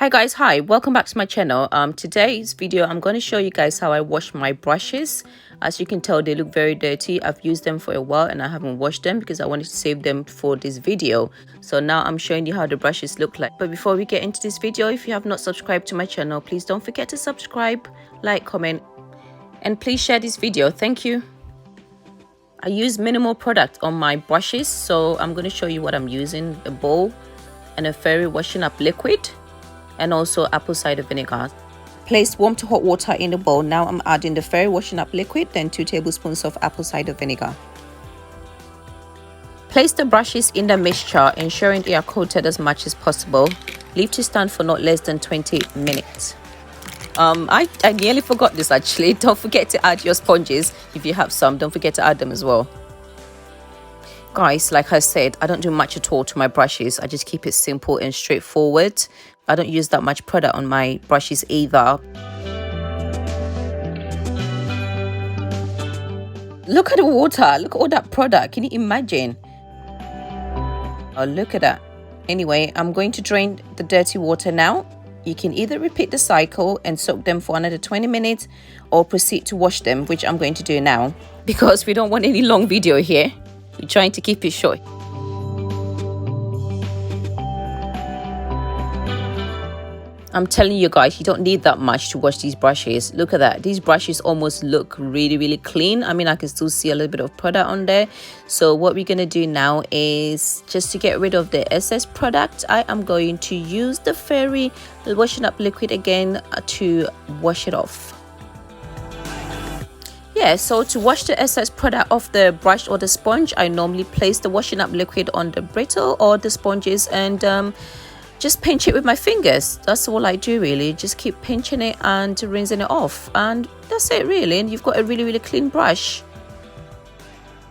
Hi guys, hi, welcome back to my channel. Today's video I'm going to show you guys how I wash my brushes. As you can tell, they look very dirty. I've used them for a while and I haven't washed them because I wanted to save them for this video. So now I'm showing you how the brushes look like. But before we get into this video, if you have not subscribed to my channel, please don't forget to subscribe, like, comment, and please share this video. Thank you. I use minimal product on my brushes, so I'm going to show you what I'm using: a bowl and a fairy washing up liquid, and also apple cider vinegar. Place warm to hot water in the bowl. Now I'm adding the fairy washing up liquid, then 2 tablespoons of apple cider vinegar. Place the brushes in the mixture, ensuring they are coated as much as possible. Leave to stand for not less than 20 minutes. I nearly forgot this actually. Don't forget to add your sponges. If you have some, don't forget to add them as well. Guys, like I said, I don't do much at all to my brushes. I just keep it simple and straightforward. I don't use that much product on my brushes either. Look at the water. Look at all that product. Can you imagine? Oh, look at that. Anyway, I'm going to drain the dirty water now. You can either repeat the cycle and soak them for another 20 minutes or proceed to wash them, which I'm going to do now because we don't want any long video here. We're trying to keep it short. I'm telling you guys, you don't need that much to wash these brushes. Look at that. These brushes almost look really clean. I mean, I can still see a little bit of product on there. So what we're going to do now is, just to get rid of the excess product, I am going to use the fairy washing up liquid again to wash it off. Yeah, so to wash the excess product off the brush or the sponge, I normally place the washing up liquid on the brittle or the sponges and just pinch it with my fingers. That's all I do really. Just keep pinching it and rinsing it off, and that's it really, and you've got a really clean brush.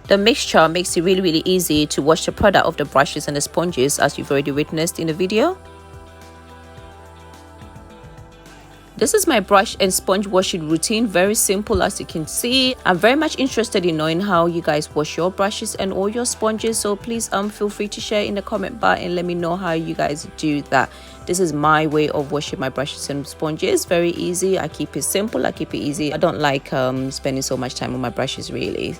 The mixture makes it really easy to wash the product off the brushes and the sponges, as you've already witnessed in the video. This is my brush and sponge washing routine. Very simple, as you can see. I'm very much interested in knowing how you guys wash your brushes and all your sponges, so please feel free to share in the comment bar and let me know how you guys do that. This is my way of washing my brushes and sponges. Very easy. I keep it simple, I keep it easy. I don't like spending so much time on my brushes really.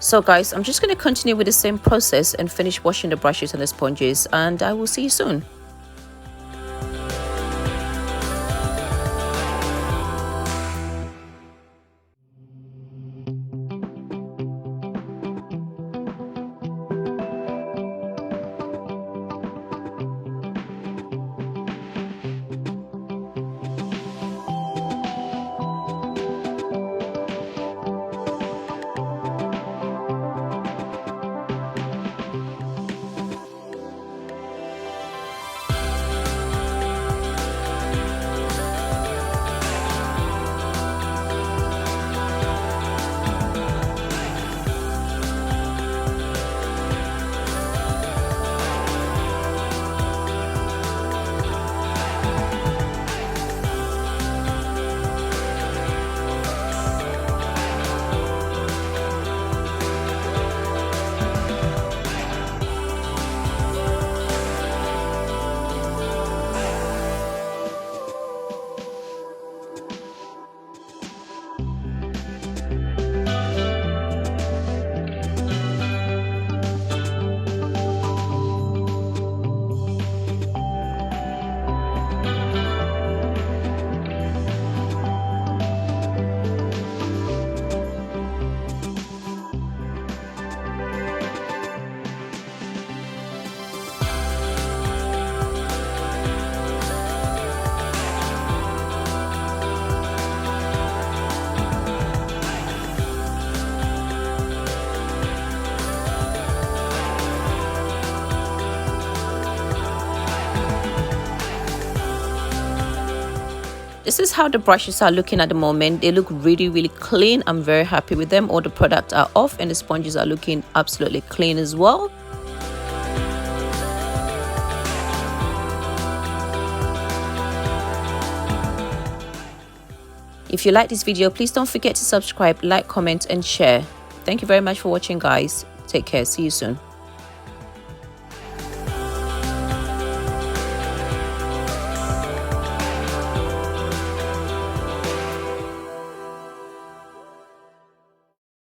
So guys, I'm just going to continue with the same process and finish washing the brushes and the sponges, and I will see you soon. This is how the brushes are looking at the moment. They look really clean. I'm very happy with them. All the products are off and the sponges are looking absolutely clean as well. If you like this video, please don't forget to subscribe, like, comment and share. Thank you very much for watching, guys. Take care. See you soon.